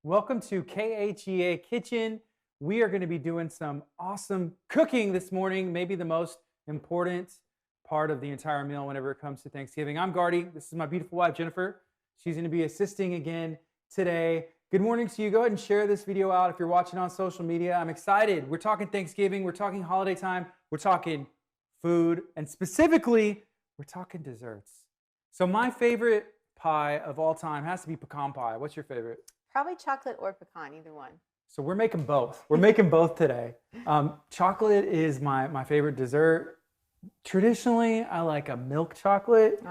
Welcome to KHEA Kitchen. We are going to be doing some awesome cooking this morning, maybe the most important part of the entire meal whenever it comes to Thanksgiving. I'm Gardy. This is my beautiful wife, Jennifer. She's going to be assisting again today. Good morning to you. Go ahead and share this video out if you're watching on social media. I'm excited. We're talking Thanksgiving. We're talking holiday time. We're talking food. And specifically, we're talking desserts. So my favorite pie of all time has to be pecan pie. What's your favorite? Probably chocolate or pecan, either one. So we're making both. We're making both today. Chocolate is my favorite dessert. Traditionally, I like a milk chocolate.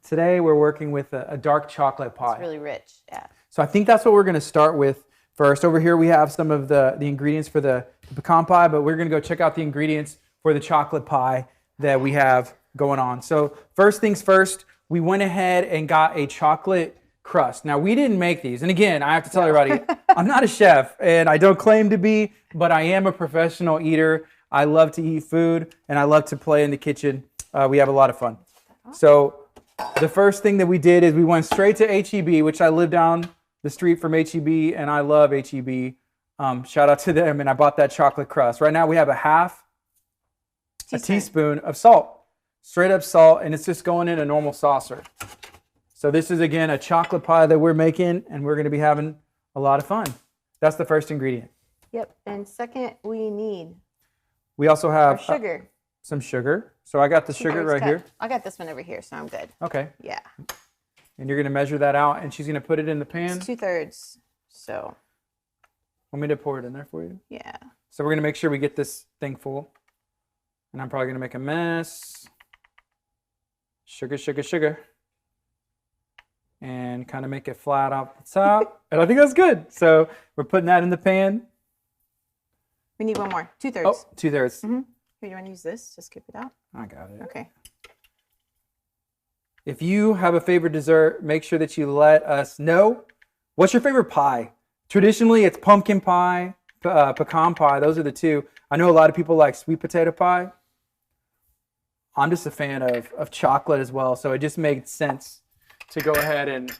Today, we're working with a dark chocolate pie. It's really rich, yeah. So I think that's what we're going to start with first. Over here, we have some of the ingredients for the pecan pie, but we're going to go check out the ingredients for the chocolate pie that we have going on. So first things first, we went ahead and got a chocolate crust. Now, we didn't make these. And again, I have to tell everybody, I'm not a chef and I don't claim to be, but I am a professional eater. I love to eat food and I love to play in the kitchen. We have a lot of fun. So the first thing that we did is we went straight to HEB, which I live down the street from HEB and I love HEB. Shout out to them. And I bought that chocolate crust. Right now we have a teaspoon of salt, straight up salt, and it's just going in a normal saucer. So this is, again, a chocolate pie that we're making, and we're going to be having a lot of fun. That's the first ingredient. Yep, and second, we also have sugar. Some sugar. So I got the sugar right here. I got this one over here, so I'm good. Okay. Yeah. And you're going to measure that out, and she's going to put it in the pan. It's 2/3, so. Want me to pour it in there for you? Yeah. So we're going to make sure we get this thing full. And I'm probably going to make a mess. Sugar, sugar, sugar. And kind of make it flat off the top. And I think that's good. So we're putting that in the pan. We need one more. 2/3. Oh, 2/3. Mm-hmm. Here, you want to use this? Just scoop it out. I got it. Okay. If you have a favorite dessert, make sure that you let us know. What's your favorite pie? Traditionally, it's pumpkin pie, pecan pie. Those are the two. I know a lot of people like sweet potato pie. I'm just a fan of chocolate as well. So it just made sense to go ahead and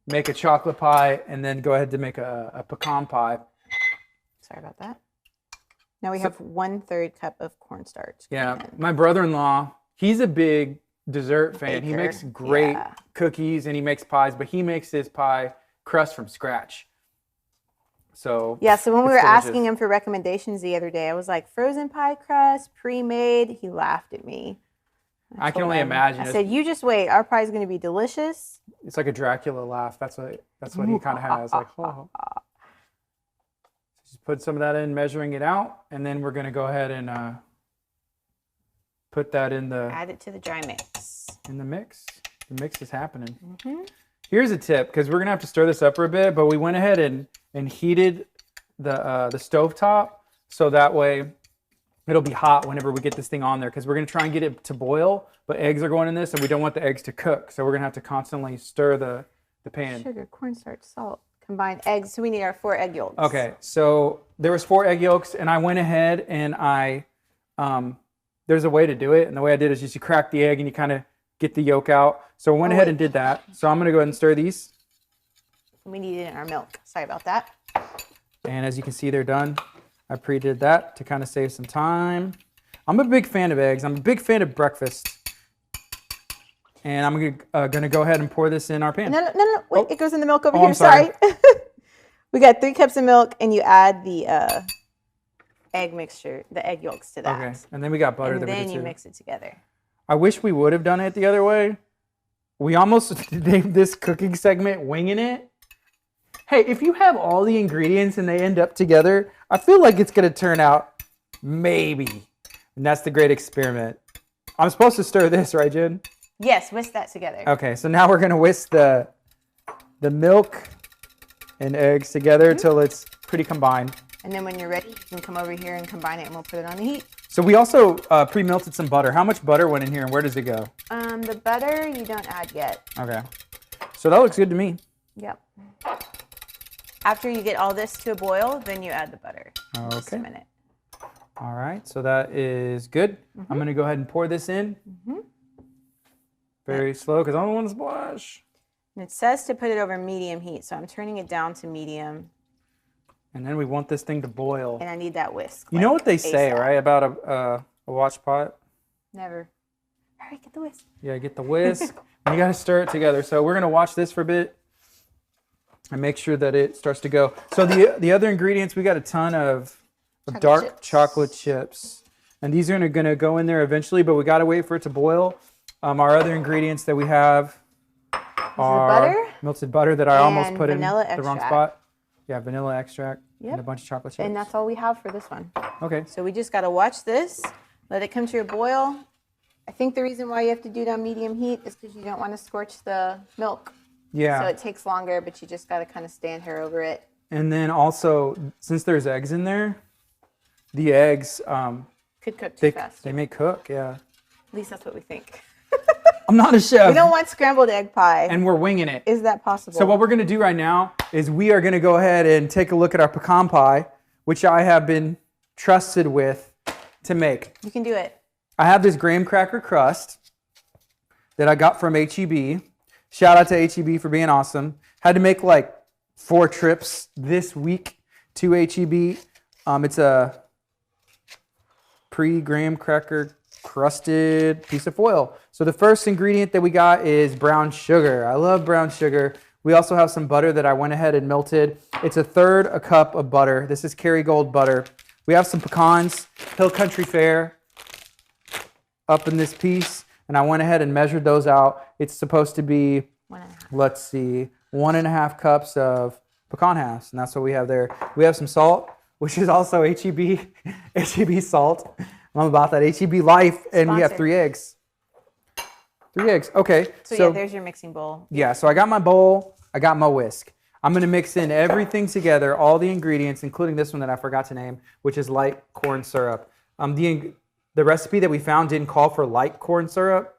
make a chocolate pie and then go ahead to make a pecan pie. Sorry about that. Now we have 1/3 cup of cornstarch. Yeah, my brother-in-law, he's a big dessert fan. Baker. He makes great cookies and he makes pies, but he makes his pie crust from scratch. So yeah, so when we were delicious. asking him for recommendations the other day, I was like, frozen pie crust, pre-made. He laughed at me. I can only imagine. I said, you just wait. Our pie is going to be delicious. It's like a Dracula laugh. That's what he kind of has. Like, oh. Just put some of that in, measuring it out, and then we're going to go ahead and put that in the... Add it to the dry mix. In the mix. The mix is happening. Mm-hmm. Here's a tip, because we're going to have to stir this up for a bit, but we went ahead and heated the stovetop, so that way it'll be hot whenever we get this thing on there, because we're going to try and get it to boil, but eggs are going in this, and we don't want the eggs to cook, so we're going to have to constantly stir the pan. Sugar, cornstarch, salt, combined eggs. So we need our 4 egg yolks. Okay, so there was 4 egg yolks, and I went ahead and there's a way to do it, and the way I did is just you crack the egg and you kind of get the yolk out. So I went ahead and did that. So I'm going to go ahead and stir these. We need it in our milk. Sorry about that. And as you can see, they're done. I pre-did that to kind of save some time. I'm a big fan of eggs. I'm a big fan of breakfast. And I'm going to go ahead and pour this in our pan. No. Wait, it goes in the milk over here. Sorry. We got 3 cups of milk, and you add the egg mixture, the egg yolks to that. Okay, and then we got butter. And then you mix it together. I wish we would have done it the other way. We almost named this cooking segment Winging It. Hey, if you have all the ingredients and they end up together, I feel like it's going to turn out maybe. And that's the great experiment. I'm supposed to stir this, right, Jen? Yes, whisk that together. Okay, so now we're going to whisk the milk and eggs together until it's pretty combined. And then when you're ready, you can come over here and combine it, and we'll put it on the heat. So we also pre-melted some butter. How much butter went in here, and where does it go? The butter you don't add yet. Okay. So that looks good to me. Yep. After you get all this to a boil, then you add the butter. Okay. Just a minute. All right, so that is good. I'm going to go ahead and pour this in. Very slow because I don't want to splash. And it says to put it over medium heat, so I'm turning it down to medium. And then we want this thing to boil. And I need that whisk. You know what they say, ASAP. right, about a watch pot? Never. All right, get the whisk. Yeah, get the whisk. And you got to stir it together. So we're going to watch this for a bit and make sure that it starts to go. So the other ingredients, we got a ton of dark chocolate chips. And these are going to go in there eventually, but we got to wait for it to boil. Our other ingredients that we have are butter melted butter that I almost put in the extract. wrong spot. Yeah, vanilla extract Yep. and a bunch of chocolate chips. And that's all we have for this one. Okay. So we just got to watch this, let it come to a boil. I think the reason why you have to do it on medium heat is because you don't want to scorch the milk. Yeah. So it takes longer, but you just got to kind of stand here over it. And then also, since there's eggs in there, the eggs Could cook too fast. They may cook, yeah. At least that's what we think. I'm not a chef. We don't want scrambled egg pie. And we're winging it. Is that possible? So what we're going to do right now is we are going to go ahead and take a look at our pecan pie, which I have been trusted with to make. You can do it. I have this graham cracker crust that I got from HEB. Shout out to HEB for being awesome. Had to make like 4 trips this week to HEB. It's a pre-graham cracker crusted piece of foil. So the first ingredient that we got is brown sugar. I love brown sugar. We also have some butter that I went ahead and melted. It's 1/3 cup of butter. This is Kerrygold butter. We have some pecans, Hill Country Fair, up in this piece, and I went ahead and measured those out. It's supposed to be, let's see, 1.5 cups of pecan halves, and that's what we have there. We have some salt, which is also HEB salt. I'm about that HEB life, and we have 3 eggs. 3 eggs. Okay. So yeah, there's your mixing bowl. Yeah. So I got my bowl. I got my whisk. I'm gonna mix in everything together, all the ingredients, including this one that I forgot to name, which is light corn syrup. The recipe that we found didn't call for light corn syrup,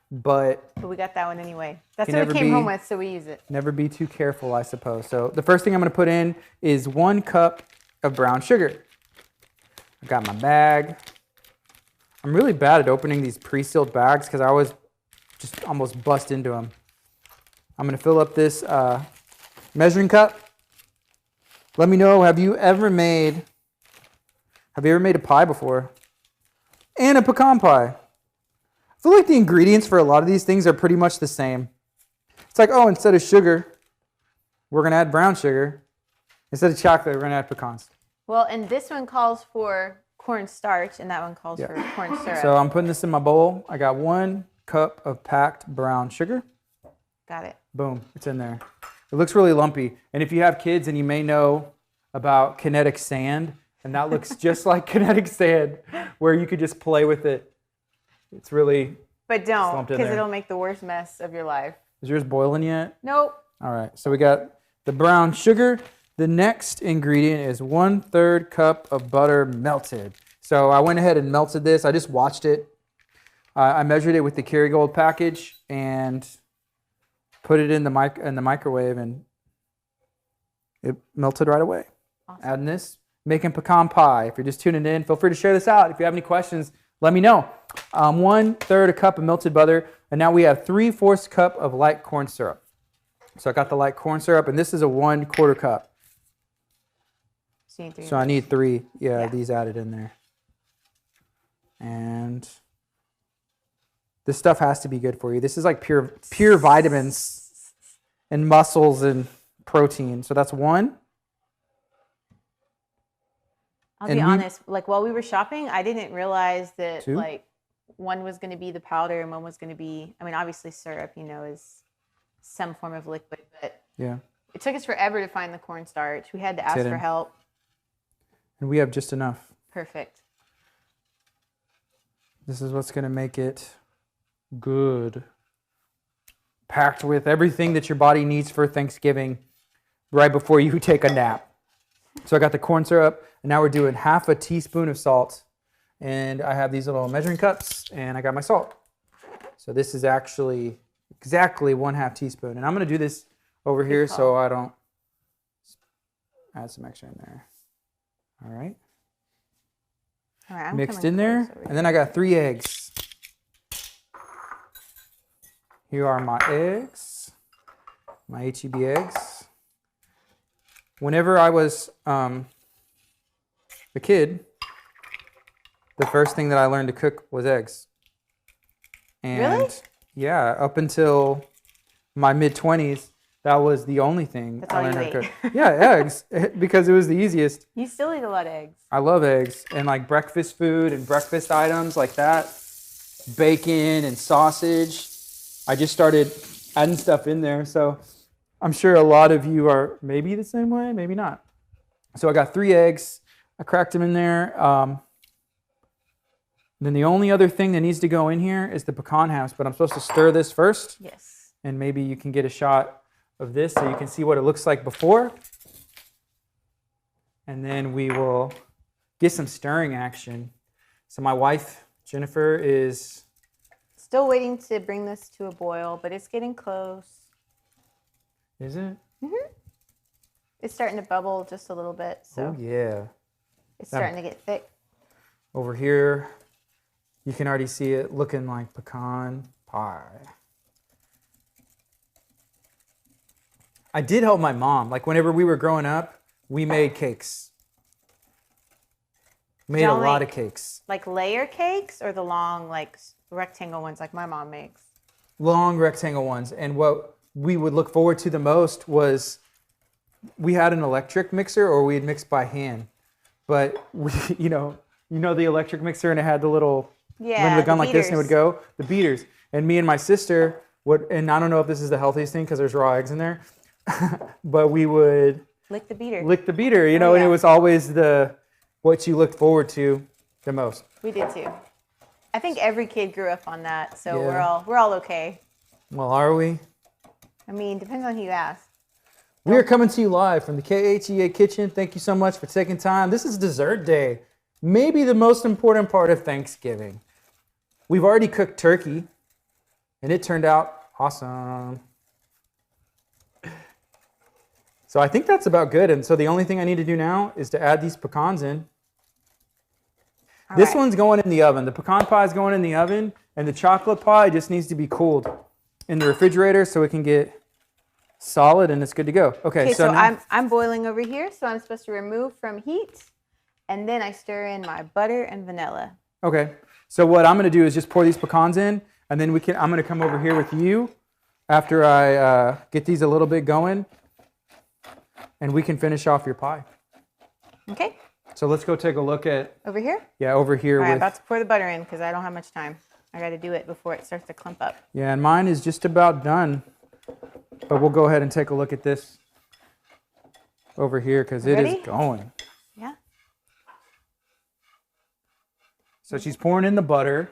but we got that one anyway. That's what we came home with, so we use it. Never be too careful, I suppose. So the first thing I'm gonna put in is 1 cup of brown sugar. I got my bag. I'm really bad at opening these pre-sealed bags because I always just almost bust into them. I'm going to fill up this measuring cup. Let me know, have you ever made a pie before? And a pecan pie. I feel like the ingredients for a lot of these things are pretty much the same. It's like, oh, instead of sugar, we're going to add brown sugar. Instead of chocolate, we're going to add pecans. Well, and this one calls for cornstarch, and that one calls for corn syrup. So I'm putting this in my bowl. I got 1 cup of packed brown sugar. Got it. Boom, it's in there. It looks really lumpy. And if you have kids, and you may know about kinetic sand, and that looks just like kinetic sand, where you could just play with it. It's really But don't, because it'll make the worst mess of your life. Is yours boiling yet? Nope. All right, so we got the brown sugar. The next ingredient is 1/3 cup of butter melted. So I went ahead and melted this. I just watched it. I measured it with the Kerrygold package and put it in the microwave, and it melted right away. Awesome. Adding this, making pecan pie. If you're just tuning in, feel free to share this out. If you have any questions, let me know. 1/3 cup of melted butter, and now we have 3/4 cup of light corn syrup. So I got the light corn syrup, and this is a 1/4 cup. So I need 3, these added in there. And this stuff has to be good for you. This is like pure vitamins and muscles and protein. So that's 1. I'll be honest, like while we were shopping, I didn't realize that 2? Like one was going to be the powder and one was going to be, I mean, obviously syrup, is some form of liquid, but it took us forever to find the cornstarch. We had to ask for help. And we have just enough. Perfect. This is what's going to make it good. Packed with everything that your body needs for Thanksgiving right before you take a nap. So I got the corn syrup, and now we're doing 1/2 teaspoon of salt. And I have these little measuring cups, and I got my salt. So this is actually exactly 1/2 teaspoon. And I'm going to do this over here so I don't add some extra in there. All right. Mixed in there. And then I got 3 eggs. Here are my eggs. my HEB eggs. Whenever I was a kid, the first thing that I learned to cook was eggs. And really? Yeah, up until my mid-20s, that was the only thing That's I all learned you how to ate. cook. Yeah, eggs, because it was the easiest. You still eat a lot of eggs. I love eggs and like breakfast food and breakfast items like that. Bacon and sausage. I just started adding stuff in there. So I'm sure a lot of you are maybe the same way, maybe not. So I got 3 eggs. I cracked them in there. Then the only other thing that needs to go in here is the pecan hash, but I'm supposed to stir this first. Yes. And maybe you can get a shot of this so you can see what it looks like before. And then we will get some stirring action. So my wife, Jennifer, is still waiting to bring this to a boil, but it's getting close. Is it? Mm-hmm. It's starting to bubble just a little bit. So oh, yeah. It's starting to get thick. Over here, you can already see it looking like pecan pie. I did help my mom. Like whenever we were growing up, we made cakes. Made a lot of cakes. Like layer cakes or the long, like rectangle ones like my mom makes? Long rectangle ones. And what we would look forward to the most was we had an electric mixer or we'd mix by hand. But we, you know the electric mixer and it had the little remember the gun like this and it would go? The beaters. And me and my sister would, and I don't know if this is the healthiest thing because there's raw eggs in there, but we would lick the beater, and it was always what you looked forward to the most. We did too. I think every kid grew up on that, so we're all okay. Well, are we? I mean, depends on who you ask. We are coming to you live from the KHEA Kitchen. Thank you so much for taking time. This is dessert day, maybe the most important part of Thanksgiving. We've already cooked turkey, and it turned out awesome. So I think that's about good. And so the only thing I need to do now is to add these pecans in. This one's going in the oven. The pecan pie is going in the oven, and the chocolate pie just needs to be cooled in the refrigerator so it can get solid and it's good to go. Okay, so now, I'm boiling over here, so I'm supposed to remove from heat, and then I stir in my butter and vanilla. Okay, so what I'm going to do is just pour these pecans in, and then I'm going to come over here with you after I get these a little bit going, and we can finish off your pie. Okay. So let's go take a look at... Over here? Yeah, over here. All right, I'm about to pour the butter in because I don't have much time. I got to do it before it starts to clump up. Yeah, and mine is just about done. But we'll go ahead and take a look at this over here because it is going. Yeah. So she's pouring in the butter.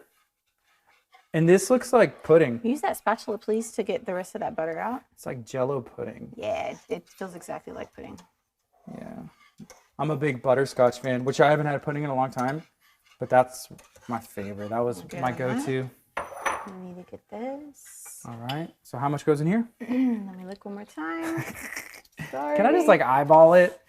And this looks like pudding. Use that spatula, please, to get the rest of that butter out. It's like Jell-O pudding. Yeah, it feels exactly like pudding. Yeah. I'm a big butterscotch fan, which I haven't had pudding in a long time, but that's my favorite. That was my go-to. I need to get this. All right. So how much goes in here? Let me look one more time. Sorry. Can I just like eyeball it?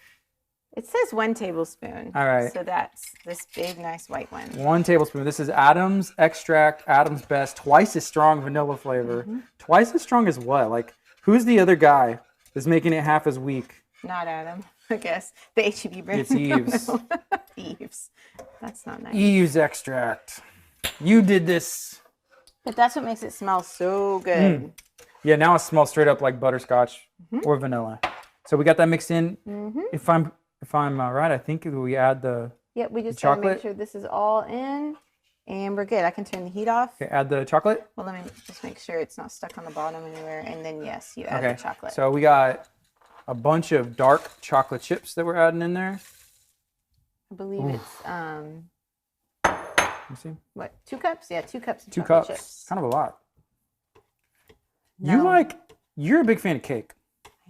It says 1 tablespoon. All right. So that's this big, nice white one. 1 tablespoon. This is Adam's extract, Adam's best, twice as strong vanilla flavor. Mm-hmm. Twice as strong as what? Like, who's the other guy that's making it half as weak? Not Adam, I guess. The HEB brand. It's Eve's. Eve's. That's not nice. Eve's extract. You did this. But that's what makes it smell so good. Mm. Yeah, now it smells straight up like butterscotch or vanilla. So we got that mixed in. Mm-hmm. If I'm right, I think we add the we just gotta make sure this is all in, and we're good. I can turn the heat off. Okay, add the chocolate. Well, let me just make sure it's not stuck on the bottom anywhere, and then yes, you add the chocolate. So we got a bunch of dark chocolate chips that we're adding in there. I believe it's Let me see. What, 2 cups? Yeah, 2 cups of 2 chocolate cups. chips. Kind of a lot. No. You're a big fan of cake.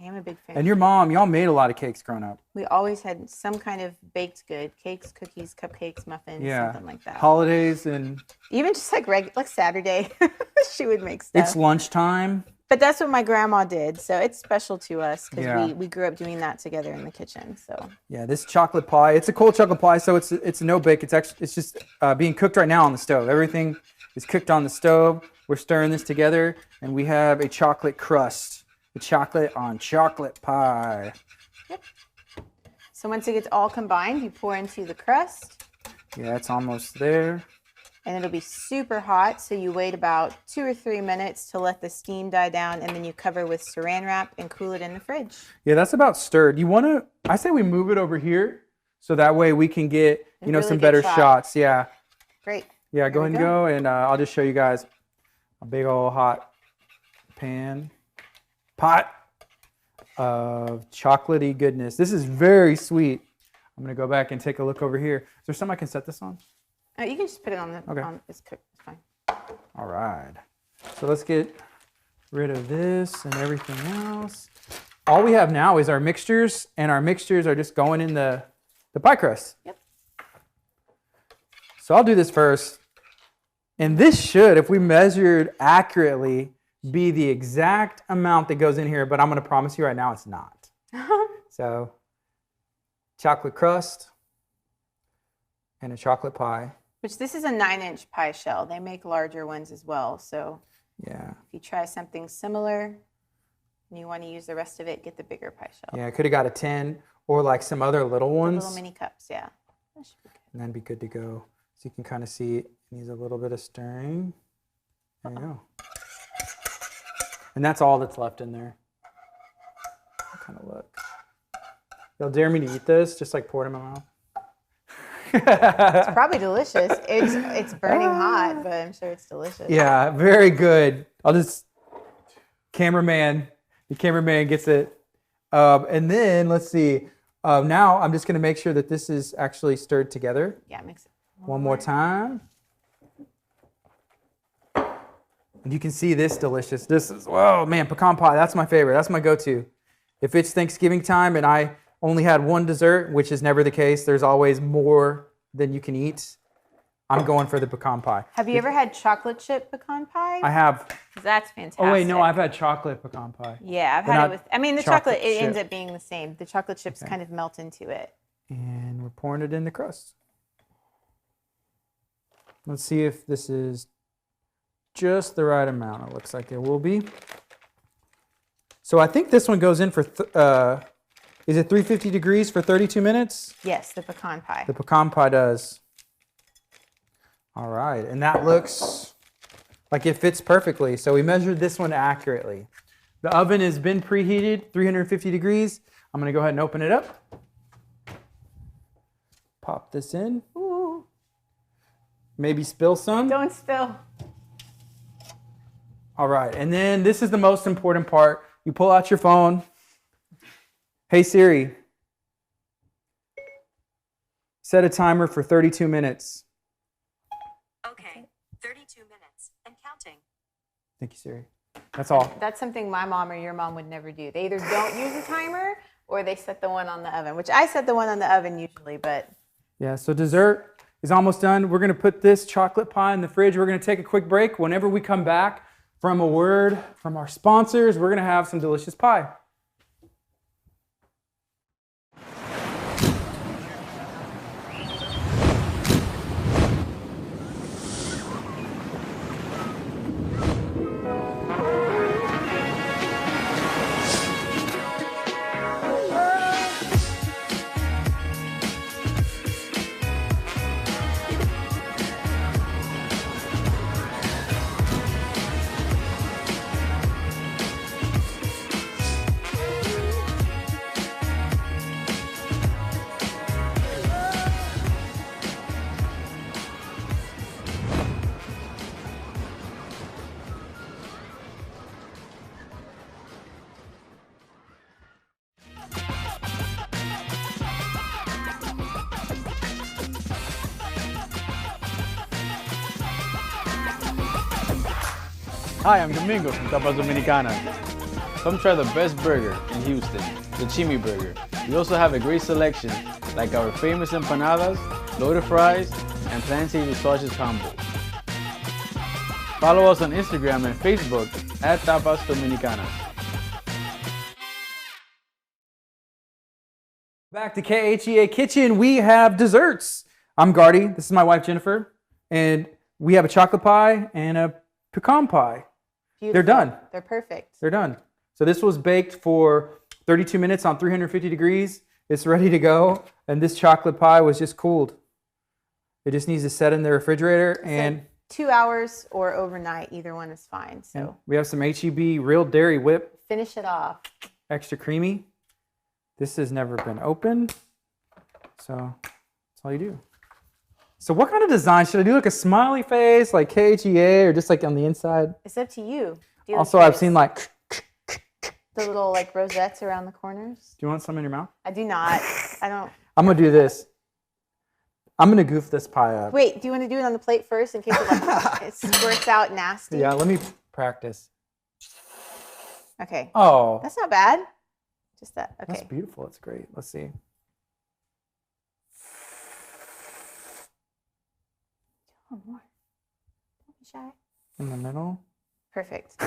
I am a big fan. And your mom, y'all made a lot of cakes growing up. We always had some kind of baked good. Cakes, cookies, cupcakes, muffins, something like that. Holidays and... Even just like Saturday, she would make stuff. It's lunchtime. But that's what my grandma did. So it's special to us because we grew up doing that together in the kitchen. So yeah, this chocolate pie, it's a cold chocolate pie, so it's no bake. It's just being cooked right now on the stove. Everything is cooked on the stove. We're stirring this together, and we have a chocolate crust the chocolate on chocolate pie. Yep. So once it gets all combined, you pour into the crust. Yeah, it's almost there. And it'll be super hot, so you wait about 2 or 3 minutes to let the steam die down, and then you cover with saran wrap and cool it in the fridge. Yeah, that's about stirred. You want to, I say we move it over here, so that way we can get, you know, really some better shots. Yeah. Great. Yeah, go ahead and go, and I'll just show you guys a big old hot pot of chocolatey goodness. This is very sweet. I'm gonna go back and take a look over here. Is there something I can set this on? You can just put it on the. Okay. It's cooked. It's fine. All right. So let's get rid of this and everything else. All we have now is our mixtures, and our mixtures are just going in the pie crust. Yep. So I'll do this first. And this should, if we measured accurately, be the exact amount that goes in here, but I'm going to promise you right now it's not. So, chocolate crust and a chocolate pie. Which this is a 9-inch pie shell. They make larger ones as well. So, yeah. If you try something similar and you want to use the rest of it, get the bigger pie shell. Yeah, I could have got a 10 or like some other little ones. The little mini cups, yeah. That should be good. And that'd be good to go. So you can kind of see it needs a little bit of stirring. There you go. And that's all that's left in there. Kind of look. You'll dare me to eat this? Just like pour it in my mouth. It's probably delicious. It's burning hot, but I'm sure it's delicious. Yeah, very good. I'll just the cameraman gets it. And then let's see. Now I'm just gonna make sure that this is actually stirred together. Yeah, mix it. One more time. And you can see this delicious. This is, whoa, man, pecan pie. That's my favorite. That's my go-to. If it's Thanksgiving time and I only had one dessert, which is never the case, there's always more than you can eat, I'm going for the pecan pie. Have you ever had chocolate chip pecan pie? I have. That's fantastic. Oh, wait, no, I've had chocolate pecan pie. Yeah, I've had it with, I mean, the chocolate, it ends up being the same. The chocolate chips kind of melt into it. And we're pouring it in the crust. Let's see if this is just the right amount. It looks like it will be. So I think this one goes in for, is it 350 degrees for 32 minutes? Yes, the pecan pie. The pecan pie does. All right, and that looks like it fits perfectly. So we measured this one accurately. The oven has been preheated, 350 degrees. I'm gonna go ahead and open it up. Pop this in. Ooh. Maybe spill some. Don't spill. All right, and then this is the most important part. You pull out your phone. Hey Siri, set a timer for 32 minutes. Okay, 32 minutes and counting. Thank you, Siri. That's all. That's something my mom or your mom would never do. They either don't use a timer or they set the one on the oven, which I set the one on the oven usually, but. Yeah, so dessert is almost done. We're gonna put this chocolate pie in the fridge. We're gonna take a quick break. Whenever we come back from a word from our sponsors, we're gonna have some delicious pie. Hi, I'm Domingo from Tapas Dominicanas. Come try the best burger in Houston, the Chimi Burger. We also have a great selection like our famous empanadas, loaded fries, and plantain sausage combo. Follow us on Instagram and Facebook at Tapas Dominicanas. Back to KHEA Kitchen, we have desserts. I'm Gardy, this is my wife Jennifer, and we have a chocolate pie and a pecan pie. Beautiful. They're done. They're perfect. They're done. So this was baked for 32 minutes on 350 degrees. It's ready to go. And this chocolate pie was just cooled. It just needs to set in the refrigerator and 2 hours or overnight, either one is fine. So we have some HEB real dairy whip. Finish it off. Extra creamy. This has never been opened. So that's all you do. So what kind of design should I do? Like a smiley face, like KHEA, or just like on the inside? It's up to you. Also, I've seen like the little like rosettes around the corners. Do you want some in your mouth? I do not. I don't. I'm gonna do this. I'm gonna goof this pie up. Wait, do you want to do it on the plate first in case it squirts out nasty? Yeah, let me practice. Okay. Oh, that's not bad. Just that. Okay. That's beautiful. It's great. Let's see. Oh, more. Don't be shy. In the middle. Perfect.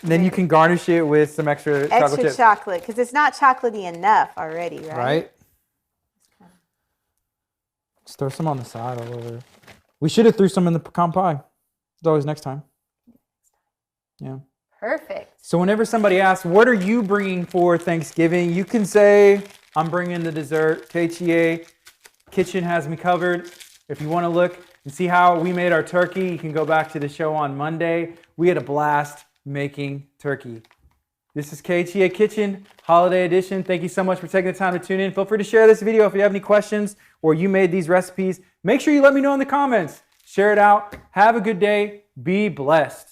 Then you can garnish it with some extra chocolate chips. Chocolate, because it's not chocolatey enough already, right? Right. Just throw some on the side all over. We should have threw some in the pecan pie. It's always next time. Yeah. Perfect. So whenever somebody asks, what are you bringing for Thanksgiving? You can say, I'm bringing the dessert. KHEA Kitchen has me covered. If you want to look and see how we made our turkey, you can go back to the show on Monday. We had a blast making turkey. This is KHEA Kitchen, Holiday Edition. Thank you so much for taking the time to tune in. Feel free to share this video if you have any questions or you made these recipes. Make sure you let me know in the comments. Share it out. Have a good day. Be blessed.